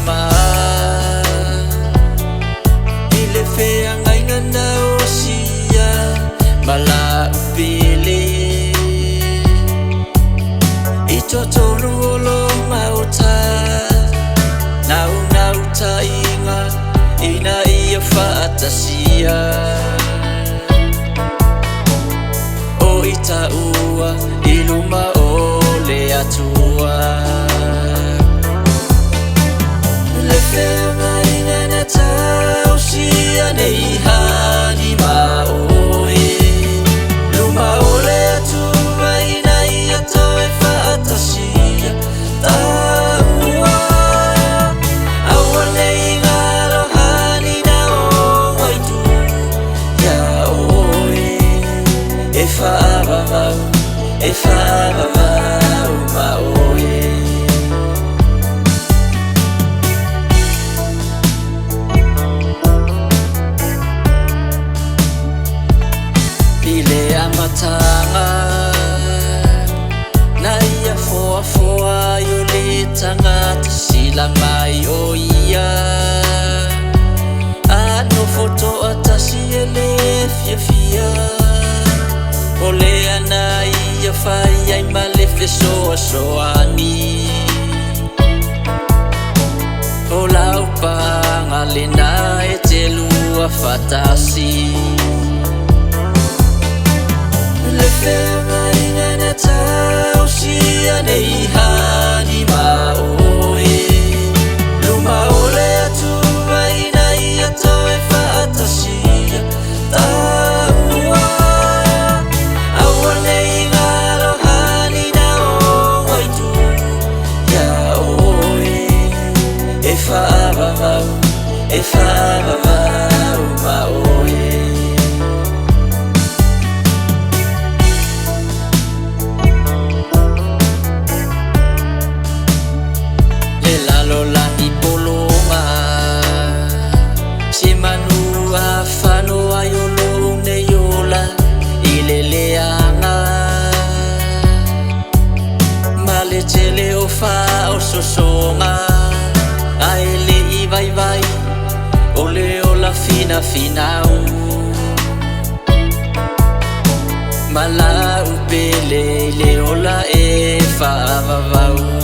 ma ile fea ngai ngana osia mala upili itotonu olo mauta nauta inga ina ia fatasia o ita ua iluma ole atua le fea ingana tausia nei hani maoe luma ole atua ina ia toe fatasia taua awane ingaro hani na o waitu ya oe e fa'avavau maoe ile amatanga na ia foa yo le tangata sila mai o ia ano foto atasi ele fia ole ana ia fai ai malefe soani ola upa ngalena e te lua fatasi le fema ingana tausia nei hani maoe luma ole atua ina ia toe fatasia taua awane ingaro hani na o waitu ya oe e fa'avavau maoe Lolani polonga si manua fano ayolo ne yola ileleanga maletele o fa o sosonga aile I vai ole ola finau mala upele le ola e fa vavau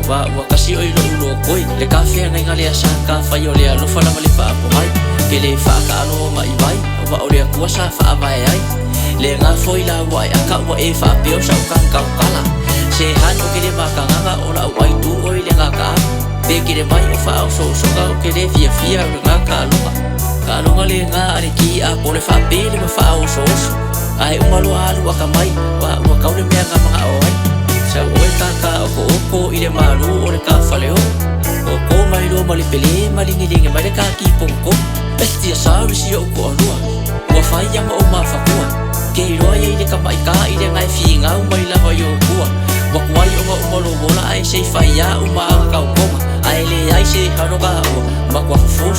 wa kasi oi lo koi le kafe ngai ngale asa ka fai ole alo fala mali fa po mai ke le fa ka lo mai vai wa ole ku sa fa vai ai le nga foi la wa aka wa e fa pio sa kan ka kala se hanu ke le maka nga ola wai tu oi le nga ka be ke le mai fa so ka ke le fia nga ka lo le nga ari ki a po le fa pe le fa so ai umalo alu aka mai wa ka le me nga ma oi sa oe kaka oko I le maru o le kawhaleo oko mai lo mali pele malingilingi mai le kaki pongko pesti a sarisi o ko anua ua whai anga o mawhakua ke iroa I le kamai ka I le ngai whingau mai lawa I o kua wakuai o umalo wola ai se whai a umaanga kau konga ai le ai se hanoga o makua fufu